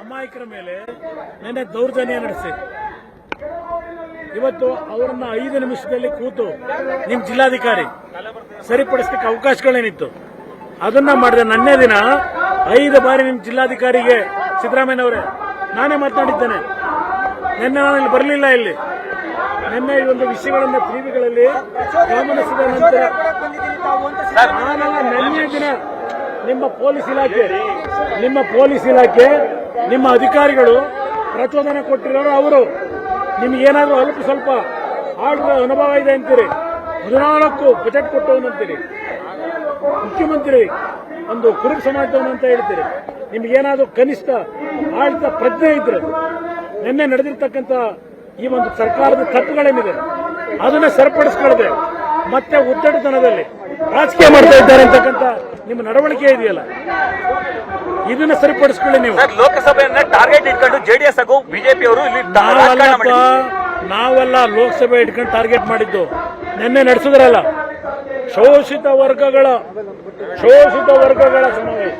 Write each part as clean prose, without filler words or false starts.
ಅಮಾಯಕರ ಮೇಲೆ ನಿನ್ನೆ ದೌರ್ಜನ್ಯ ನಡೆಸಿ ಇವತ್ತು ಅವರನ್ನ 5 ನಿಮಿಷದಲ್ಲಿ ಕೂತು ನಿಮ್ಮ ಜಿಲ್ಲಾಧಿಕಾರಿ ಸರಿಪಡಿಸಲಿಕ್ಕೆ ಅವಕಾಶಗಳೇನಿತ್ತು ಅದನ್ನ ಮಾಡಿದೆ. ನನ್ನೇ ದಿನ 5 ಬಾರಿ ನಿಮ್ಮ ಜಿಲ್ಲಾಧಿಕಾರಿಗೆ ಸಿದ್ದರಾಮಯ್ಯನವರೇ ನಾನೇ ಮಾತನಾಡಿದ್ದೇನೆ. ನಿನ್ನೆ ನಾನು ಇಲ್ಲಿ ಬರಲಿಲ್ಲ. ಇಲ್ಲಿ ನಿನ್ನೆ ಈ ಒಂದು ವಿಷಯಗಳನ್ನ ಟಿವಿಗಳಲ್ಲಿ ಗಮನಿಸಿದ ನಂತರ ನಿನ್ನೆ ದಿನ ನಿಮ್ಮ ಪೊಲೀಸ್ ಇಲಾಖೆ ನಿಮ್ಮ ಅಧಿಕಾರಿಗಳು ಪ್ರಚೋದನೆ ಕೊಟ್ಟಿರೋರು ಅವರು ನಿಮ್ಗೇನಾದ್ರೂ ಅಲ್ಪ ಸ್ವಲ್ಪ ಆಡುವ ಅನುಭವ ಇದೆ ಅಂತೀರಿ. 14 ಬಜೆಟ್ ಕೊಟ್ಟವನಂತೀರಿ. ಮುಖ್ಯಮಂತ್ರಿ ಒಂದು ಕುರುಬ ಸಮಾಜದವನು ಅಂತ ಹೇಳ್ತೀರಿ. ನಿಮ್ಗೇನಾದ್ರೂ ಕನಿಷ್ಠ ಆಡಳಿತ ಪ್ರಜ್ಞೆ ಇದ್ರೆ ನಿನ್ನೆ ನಡೆದಿರ್ತಕ್ಕಂಥ ಈ ಒಂದು ಸರ್ಕಾರದ ತಪ್ಪುಗಳೇನಿದೆ ಅದನ್ನ ಸರಿಪಡಿಸ್ಕೊಳ್ಳದೆ ಮತ್ತೆ ಉದ್ದಟತನದಲ್ಲಿ ರಾಜಕೀಯ ಮಾಡ್ತಾ ಇದ್ದಾರೆ ಅಂತಕ್ಕಂಥ ನಿಮ್ಮ ನಡವಳಿಕೆ ಇದೆಯಲ್ಲ, ಇದನ್ನ ಸರಿಪಡಿಸ್ಕೊಳ್ಳಿ ನೀವು. ಲೋಕಸಭೆಯನ್ನ ಟಾರ್ಗೆಟ್ ಇಟ್ಕೊಂಡು ಜೆಡಿಎಸ್ ಹಾಗೂ ಬಿಜೆಪಿ ಅವರು ನಾವೆಲ್ಲ ಲೋಕಸಭೆ ಇಟ್ಕೊಂಡು ಟಾರ್ಗೆಟ್ ಮಾಡಿದ್ದು ನಿನ್ನೆ ನಡೆಸಿದ್ರಲ್ಲ ಶೋಷಿತ ವರ್ಗಗಳ ಸಮಾವೇಶ.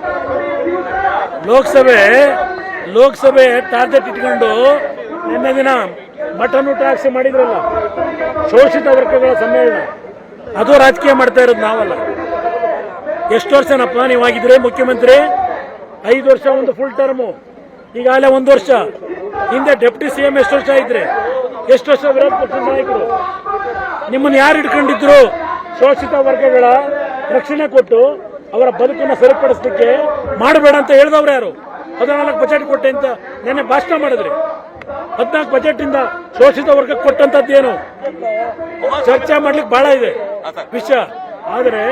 ಲೋಕಸಭೆ ಟಾರ್ಗೆಟ್ ಇಟ್ಕೊಂಡು ನಿನ್ನೆ ದಿನ ಮಟನ್ ಊಟ ಹಾಕ್ಸಿ ಮಾಡಿದ್ರಲ್ಲ ಶೋಷಿತ ವರ್ಗಗಳ ಸಮ್ಮೇಳನ. ಅದು ರಾಜಕೀಯ ಮಾಡ್ತಾ ಇರೋದು ನಾವಲ್ಲ. ಎಷ್ಟು ವರ್ಷನಪ್ಪ ನೀವಾಗಿದ್ರೆ ಮುಖ್ಯಮಂತ್ರಿ? 5 ವರ್ಷ ಒಂದು ಫುಲ್ ಟರ್ಮು, ಈಗಾಗಲೇ 1 ವರ್ಷ. ಹಿಂದೆ ಡೆಪ್ಟಿ ಸಿಎಂ ಎಷ್ಟು ವರ್ಷ ಇದ್ರೆ, ಎಷ್ಟು ವರ್ಷ ವಿರೋಧ ಪಕ್ಷದ ನಾಯಕರು. ನಿಮ್ಮನ್ನು ಯಾರು ಹಿಡ್ಕೊಂಡಿದ್ರು? ಶೋಷಿತ ವರ್ಗಗಳ ರಕ್ಷಣೆ ಕೊಟ್ಟು ಅವರ ಬದುಕನ್ನು ಸರಿಪಡಿಸಲಿಕ್ಕೆ ಮಾಡಬೇಡ ಅಂತ ಹೇಳಿದವ್ರು ಯಾರು? 14 ಬಜೆಟ್ ಕೊಟ್ಟೆ ಅಂತ ನೆನ್ನೆ ಭಾಷಣ ಮಾಡಿದ್ರಿ. 14 ಬಜೆಟ್ ಇಂದ ಶೋಷಿತ ವರ್ಗಕ್ಕೆ ಕೊಟ್ಟಂತದ್ದೇನು? ಚರ್ಚೆ ಮಾಡ್ಲಿಕ್ಕೆ ಬಹಳ ಇದೆ ವಿಷಯ. ಆದರೆ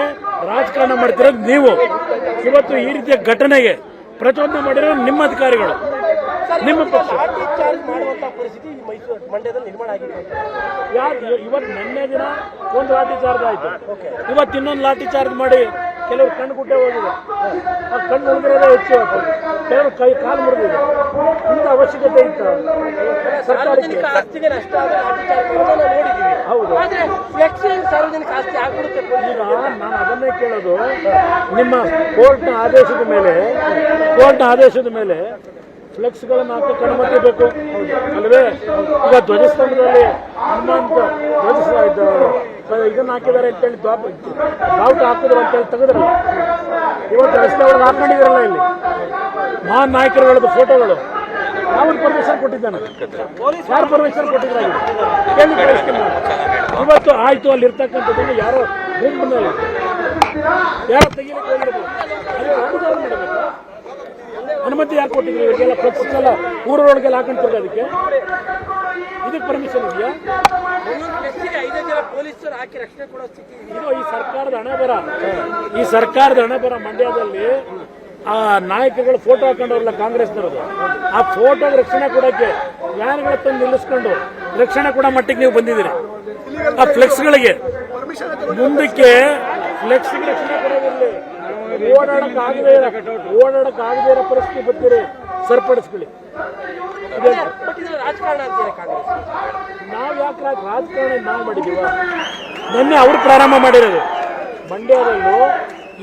ರಾಜಕಾರಣ ಮಾಡ್ತಿರೋದು ನೀವು. ಇವತ್ತು ಈ ರೀತಿಯ ಘಟನೆಗೆ ಪ್ರಚೋದನೆ ಮಾಡಿರೋ ನಿಮ್ಮ ಅಧಿಕಾರಿಗಳು, ನಿಮ್ಮ ಪಕ್ಷ. ಇವತ್ತು ನಿನ್ನೆ ದಿನ ಒಂದು ಲಾಠಿ ಚಾರ್ಜ್ ಆಯ್ತು, ಇವತ್ತು ಇನ್ನೊಂದು ಲಾಠಿ ಚಾರ್ಜ್ ಮಾಡಿ ಕೆಲವರು ಕಣ್ಣು ಗುಡ್ಡೆ ಹೋಗಿದೆ. ಆ ಕಣ್ಣು ಮುರಿದಿರೋದೇ ಹೆಚ್ಚು, ಕೆಲವರು ಕಾಲು ಮುರಿದಿದೆ. ಇಂಥ ಅವಶ್ಯಕತೆ ಇತ್ತು ಸರ್ಕಾರಕ್ಕೆ. ಹೌದು, ಈಗ ನಾನು ಅದನ್ನೇ ಕೇಳೋದು. ನಿಮ್ಮ ಕೋರ್ಟ್ನ ಆದೇಶದ ಮೇಲೆ ಫ್ಲೆಕ್ಸ್ಗಳನ್ನು ಹಾಕಕ್ಕೆ ಅನುಮತಿ ಬೇಕು ಅಲ್ವೇ? ಈಗ ಧ್ವಜಸ್ತಂಭದಲ್ಲಿ ಹನುಮಂತ ಇದನ್ನ ಹಾಕಿದ್ದಾರೆ ಅಂತೇಳಿ ಬಾವುಟ ಹಾಕಿದ್ರು ಅಂತೇಳಿ ತೆಗೆದ್ರಲ್ಲ. ಇವತ್ತು ರಸ್ತೆ ಒಳಗೆ ಹಾಕೊಂಡಿದ್ರಲ್ಲ ಇಲ್ಲಿ ಮಹಾನ್ ನಾಯಕರುಗಳದ್ದು ಫೋಟೋಗಳು. ಯಾವ ಪರ್ಮಿಷನ್ ಕೊಟ್ಟಿದ್ದಾನೆ? ಯಾರು ಪರ್ಮಿಷನ್ ಕೊಟ್ಟಿದ್ದಾರೆ? ಕೇಳಿ ಕಳಿಸ್ತೀನಿ. ಇವತ್ತು ಆಯ್ತು ಅಲ್ಲಿ ಇರ್ತಕ್ಕಂಥದ್ದನ್ನು ಯಾರೋ ಗುಂಪಿನಲ್ಲಿ ಯಾರೋ ತೆಗಿಲಿಕ್ಕೆ ಹೋಗಿರ್ಬೋದು. ಅನುಮತಿ ಯಾರು ಕೊಟ್ಟಿದ್ರು? ಇವರಿಗೆಲ್ಲ ಫ್ಲೆಕ್ಸ್ ಎಲ್ಲ ಊರೊಳಗೆಲ್ಲ ಹಾಕೊಂಡ್ತಾರೆ. ಇದಕ್ಕೆ ಪರ್ಮಿಷನ್ ಇದೆಯಾ? ಇದು ಈ ಸರ್ಕಾರದ ಹಣೆ ಬರ. ಮಂಡ್ಯದಲ್ಲಿ ಆ ನಾಯಕರುಗಳು ಫೋಟೋ ಹಾಕೊಂಡವ್ರಲ್ಲ ಕಾಂಗ್ರೆಸ್ನವ್ರದ್ದು, ಆ ಫೋಟೋ ರಕ್ಷಣೆ ಕೊಡೋಕ್ಕೆ ವ್ಯಾನ್ಗಳ ತಂದು ನಿಲ್ಲಿಸ್ಕೊಂಡು ರಕ್ಷಣೆ ಕೊಡೋ ಮಟ್ಟಿಗೆ ನೀವು ಬಂದಿದ್ದೀರಿ. ಆ ಫ್ಲೆಕ್ಸ್ಗಳಿಗೆ ಮುಂದಕ್ಕೆ ಫ್ಲೆಕ್ಸ್ಗೆ ರಕ್ಷಣೆ ಕೊಡೋದಿರಲಿ. ಓಡಾಡಕ್ಕಾಗದೇ ಇರೋ ಪರಿಸ್ಥಿತಿ ಬರ್ತೀರಿ, ಸರಿಪಡಿಸ್ಕೊಳ್ಳಿ. ನಾವ್ ಯಾಕೆ ರಾಜಕಾರಣ ನಾವು ಮಾಡಿದೀವ? ನಿನ್ನೆ ಅವ್ರು ಪ್ರಾರಂಭ ಮಾಡಿರೋದು. ಮಂಡ್ಯದಲ್ಲೂ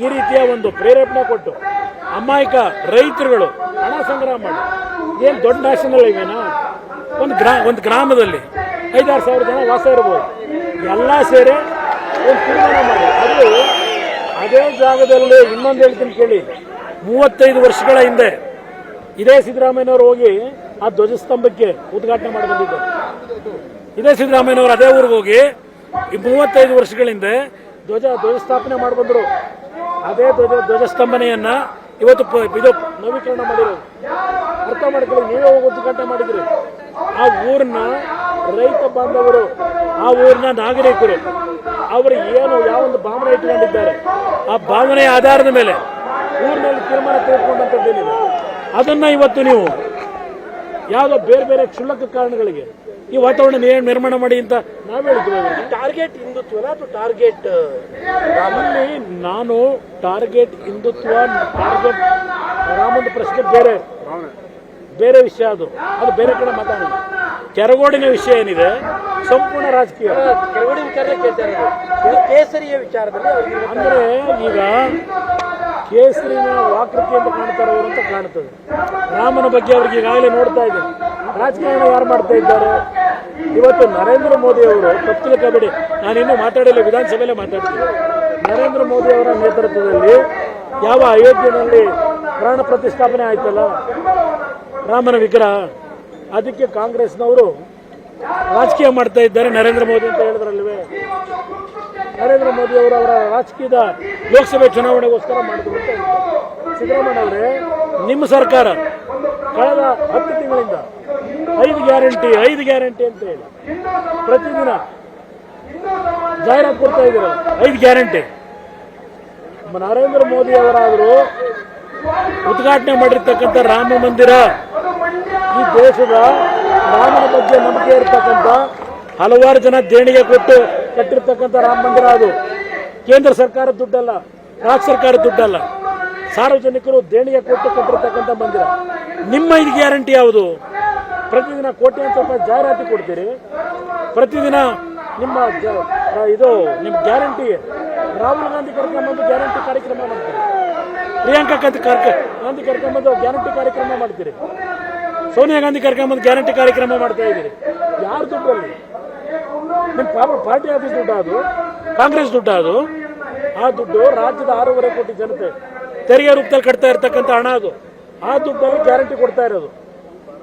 ಈ ರೀತಿಯ ಒಂದು ಪ್ರೇರೇಪಣೆ ಕೊಟ್ಟು ಅಮಾಯಕ ರೈತರುಗಳು ಹಣ ಸಂಗ್ರಹ ಮಾಡಿ, ಏನು ದೊಡ್ಡ ನ್ಯಾಷನಲ್ ಹೈವೇನಾ? ಒಂದು ಗ್ರಾಮದಲ್ಲಿ 5-6 ಸಾವಿರ ಜನ ವಾಸ ಇರ್ಬೋದು. ಎಲ್ಲ ಸೇರಿ ಒಂದು ತೀರ್ಮಾನ ಮಾಡಿ ಅದು ಅದೇ ಜಾಗದಲ್ಲಿ. ಇನ್ನೊಂದು ಹೇಳ್ತೀನಿ ಕೇಳಿ. 35 ವರ್ಷಗಳ ಹಿಂದೆ ಇದೇ ಸಿದ್ದರಾಮಯ್ಯನವರು ಹೋಗಿ ಆ ಧ್ವಜಸ್ತಂಭಕ್ಕೆ ಉದ್ಘಾಟನೆ ಮಾಡಿ ಬಂದಿದ್ದರು. ಇದೇ ಸಿದ್ದರಾಮಯ್ಯನವರು ಅದೇ ಊರಿಗೆ ಹೋಗಿ 35 ವರ್ಷಗಳ ಹಿಂದೆ ಧ್ವಜಸ್ಥಾಪನೆ ಮಾಡಿ ಬಂದರು. ಅದೇ ಧ್ವಜಸ್ತಂಭನೆಯನ್ನ ಇವತ್ತು ಇದು ನವೀಕರಣ ಮಾಡಿರೋದು. ಅರ್ಥ ಮಾಡ್ಕೊಳ್ಳಿ. ನೀವೇ ಹೋಗಿ ಉದ್ಘಾಟನೆ ಮಾಡಿದ್ರಿ. ಆ ಊರಿನ ರೈತ ಬಾಂಧವರು, ಆ ಊರಿನ ನಾಗರಿಕರು ಅವರು ಯಾವೊಂದು ಭಾವನೆ ಇಟ್ಕೊಂಡಿದ್ದಾರೆ, ಆ ಭಾವನೆಯ ಆಧಾರದ ಮೇಲೆ ಊರಿನಲ್ಲಿ ತೀರ್ಮಾನ ತೆಗೆದುಕೊಂಡಂಥದ್ದೇನಿದೆ ಅದನ್ನ ಇವತ್ತು ನೀವು ಯಾವುದೋ ಬೇರೆ ಕ್ಷುಲ್ಲಕ ಕಾರಣಗಳಿಗೆ ಈ ವಾತಾವರಣ ನಿರ್ಮಾಣ ಮಾಡಿ ಅಂತ ನಾವು ಹೇಳ್ತೀವಿ. ಟಾರ್ಗೆಟ್ ಹಿಂದುತ್ವನ ಅಥವಾ ಟಾರ್ಗೆಟ್ ನಾನು ಟಾರ್ಗೆಟ್ ಹಿಂದುತ್ವ, ಟಾರ್ಗೆಟ್ ರಾಮನ ಪ್ರಶ್ನೆ ಬೇರೆ ವಿಷಯ. ಅದು ಬೇರೆ ಕಡೆ ಮಾತಾಡೋಣ. ಕೆರಗೋಡಿನ ವಿಷಯ ಏನಿದೆ ಸಂಪೂರ್ಣ ರಾಜಕೀಯ. ಕೇಸರಿಯ ವಿಚಾರದಲ್ಲಿ ಅಂದ್ರೆ ಈಗ ಕೇಸರಿನ ವಾಕೃತಿ ಅಂತ ಕಾಣ್ತಾರೆ ಅವರು ಅಂತ ಕಾಣ್ತದೆ. ರಾಮನ ಬಗ್ಗೆ ಅವ್ರಿಗೆ ಈಗಾಗಲೇ ನೋಡ್ತಾ ಇದ್ದೇನೆ. ರಾಜಕಾರಣ ಯಾರು ಮಾಡ್ತಾ ಇದ್ದಾರೆ? ಇವತ್ತು ನರೇಂದ್ರ ಮೋದಿ ಅವರು ಕಬೇಡಿ, ನಾನಿನ್ನೂ ಮಾತಾಡಿಲ್ಲ, ವಿಧಾನಸಭೆಯಲ್ಲೇ ಮಾತಾಡ್ತೀನಿ. ನರೇಂದ್ರ ಮೋದಿ ಅವರ ನೇತೃತ್ವದಲ್ಲಿ ಯಾವ ಅಯೋಧ್ಯೆಯಲ್ಲಿ ಪ್ರಾಣ ಪ್ರತಿಷ್ಠಾಪನೆ ಆಯ್ತಲ್ಲ ರಾಮನ ವಿಗ್ರಹ, ಅದಕ್ಕೆ ಕಾಂಗ್ರೆಸ್ನವರು ರಾಜಕೀಯ ಮಾಡ್ತಾ ಇದ್ದಾರೆ ನರೇಂದ್ರ ಮೋದಿ ಅಂತ ಹೇಳಿದ್ರಲ್ವೇ. ನರೇಂದ್ರ ಮೋದಿ ಅವರು ಅವರ ರಾಜಕೀಯದ ಲೋಕಸಭೆ ಚುನಾವಣೆಗೋಸ್ಕರ ಮಾಡಿದ್ರು ಅಂತ ಹೇಳ್ತಾರೆ. ಸಿದ್ದರಾಮಯ್ಯ ಅವರೇ, ನಿಮ್ಮ ಸರ್ಕಾರ ಕಳೆದ 10 ತಿಂಗಳಿಂದ 5 ಗ್ಯಾರಂಟಿ ಅಂತ ಹೇಳಿ ಪ್ರತಿದಿನ ಜಾಹೀರಾತು ಕೊಡ್ತಾ ಇದ್ದೀರ. 5 ಗ್ಯಾರಂಟಿ ನರೇಂದ್ರ ಮೋದಿ ಅವರಾದರೂ ಉದ್ಘಾಟನೆ ಮಾಡಿರ್ತಕ್ಕಂಥ ರಾಮ ಮಂದಿರ, ಈ ದೇಶದ ರಾಮನ ಬಗ್ಗೆ ನಂಬಿಕೆ ಇರತಕ್ಕಂಥ ಹಲವಾರು ಜನ ದೇಣಿಗೆ ಕೊಟ್ಟು ಕಟ್ಟಿರ್ತಕ್ಕಂಥ ರಾಮ ಮಂದಿರ, ಅದು ಕೇಂದ್ರ ಸರ್ಕಾರದ ದುಡ್ಡಲ್ಲ, ರಾಜ್ಯ ಸರ್ಕಾರದ ದುಡ್ಡಲ್ಲ, ಸಾರ್ವಜನಿಕರು ದೇಣಿಗೆ ಕೊಟ್ಟು ಕಟ್ಟಿರ್ತಕ್ಕಂಥ ಮಂದಿರ. ನಿಮ್ಮ 5 ಗ್ಯಾರಂಟಿ ಯಾವುದು? ಪ್ರತಿದಿನ ಕೋಟ್ಯಾಂತರ ರೂಪಾಯಿ ಜಾಹೀರಾತು ಕೊಡ್ತೀರಿ. ಪ್ರತಿದಿನ ನಿಮ್ಮ ಗ್ಯಾರಂಟಿ ರಾಹುಲ್ ಗಾಂಧಿ ಕರ್ಕೊಂಡ್ಬಂದು ಗ್ಯಾರಂಟಿ ಕಾರ್ಯಕ್ರಮ ಮಾಡ್ತೀರಿ, ಪ್ರಿಯಾಂಕಾ ಗಾಂಧಿ ಕರ್ಕೊಂಡ್ಬಂದು ಗ್ಯಾರಂಟಿ ಕಾರ್ಯಕ್ರಮ ಮಾಡ್ತೀರಿ, ಸೋನಿಯಾ ಗಾಂಧಿ ಕರ್ಕೊಂಡ್ಬಂದು ಗ್ಯಾರಂಟಿ ಕಾರ್ಯಕ್ರಮ ಮಾಡ್ತಾ ಇದ್ದೀರಿ. ಯಾರು ದುಡ್ಡಲ್ಲಿ? ನಿಮ್ಮ ಪಾರ್ಟಿ ಆಫೀಸ್ ದುಡ್ಡು, ಅದು ಕಾಂಗ್ರೆಸ್ ದುಡ್ಡು, ಅದು ಆ ದುಡ್ಡು ರಾಜ್ಯದ 6.5 ಕೋಟಿ ಜನತೆ ತೆರಿಗೆ ರೂಪದಲ್ಲಿ ಕಟ್ತಾ ಇರ್ತಕ್ಕಂಥ ಹಣ, ಅದು ಆ ದುಡ್ಡಲ್ಲಿ ಗ್ಯಾರಂಟಿ ಕೊಡ್ತಾ ಇರೋದು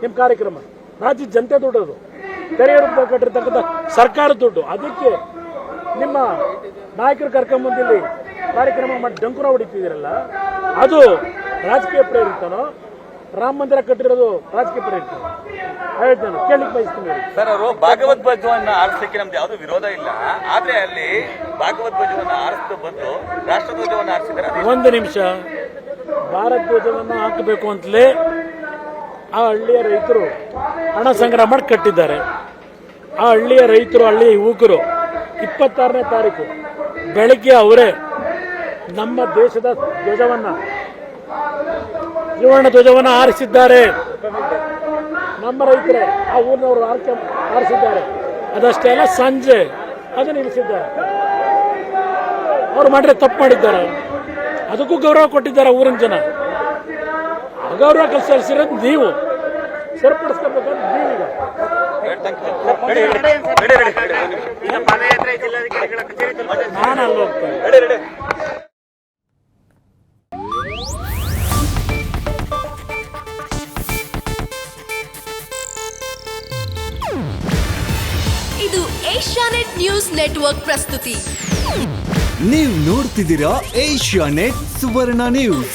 ನಿಮ್ಮ ಕಾರ್ಯಕ್ರಮ. ರಾಜ್ಯದ ಜನತೆ ದುಡ್ಡು, ಅದು ತೆರಿಗೆ ರೂಪದಲ್ಲಿ ಕಟ್ಟಿರ್ತಕ್ಕಂಥ ಸರ್ಕಾರದ ದುಡ್ಡು. ಅದಕ್ಕೆ ನಿಮ್ಮ ನಾಯಕರು ಕರ್ಕೊಂಬಂದಿಲ್ಲಿ ಕಾರ್ಯಕ್ರಮ ಮಾಡಿ ಡಂಕುರ ಹೊಡಿತಿದ್ದೀರಲ್ಲ, ಅದು ರಾಜಕೀಯ ಪ್ರೇರಿತನೋ? ರಾಮ ಮಂದಿರ ಕಟ್ಟಿರೋದು ರಾಜಕೀಯ ಪ್ರೇರಿತ? ಹೇಳ್ತೇನೆ, ಕೇಳಲಿಕ್ಕೆ ಬಯಸ್ತೀನಿ ಸರ್. ಅವರು ಭಾಗವತ್ ಧ್ವಜವನ್ನು ಆರಿಸಲಿಕ್ಕೆ ನಮ್ದು ಯಾವುದು ವಿರೋಧ ಇಲ್ಲ, ಆದ್ರೆ ಅಲ್ಲಿ ಭಾಗವತ್ ಧ್ವಜವನ್ನು ಆರಿಸ್ತಾ ಬಂದು ರಾಷ್ಟ್ರಧ್ವಜವನ್ನು ಆರಿಸಿದ್ದಾರೆ. ಒಂದು ನಿಮಿಷ, ಭಾರತ ಧ್ವಜವನ್ನು ಹಾಕಬೇಕು ಅಂತಲೇ ಆ ಹಳ್ಳಿಯ ರೈತರು ಹಣ ಸಂಗ್ರಹ ಮಾಡಿ ಕಟ್ಟಿದ್ದಾರೆ. ಆ ಹಳ್ಳಿಯ ರೈತರು, ಹಳ್ಳಿಯ ಯುವಕರು 26ನೇ ತಾರೀಕು ಬೆಳಗ್ಗೆ ಅವರೇ ನಮ್ಮ ದೇಶದ ಧ್ವಜವನ್ನು, ತ್ರಿವರ್ಣ ಧ್ವಜವನ್ನು ಆರಿಸಿದ್ದಾರೆ. ನಮ್ಮ ರೈತರೇ, ಆ ಊರಿನವರು ಆರಿಸಿದ್ದಾರೆ. ಅದಷ್ಟೇ ಅಲ್ಲ, ಸಂಜೆ ಅದನ್ನು ಇಳಿಸಿದ್ದಾರೆ. ಅವ್ರು ಮಾಡಿದ್ರೆ ತಪ್ಪು ಮಾಡಿದ್ದಾರೆ, ಅದಕ್ಕೂ ಗೌರವ ಕೊಟ್ಟಿದ್ದಾರೆ ಊರಿನ ಜನ. ಅಗೌರವ ಸಲ್ಲಿಸಿರೋದು ನೀವು, ಸರಿಪಡಿಸ್ಕೋಬೇಕಂತ ನೀವೀಗ. ನಾನು ಅಲ್ಲಿ ಹೋಗ್ತೇನೆ. ಇದು ಏಷ್ಯಾನೆಟ್ ನ್ಯೂಸ್ ನೆಟ್ವರ್ಕ್ ಪ್ರಸ್ತುತಿ. ನೀವು ನೋಡ್ತಿದ್ದೀರಾ ಏಷ್ಯಾನೆಟ್ ಸುವರ್ಣ ನ್ಯೂಸ್.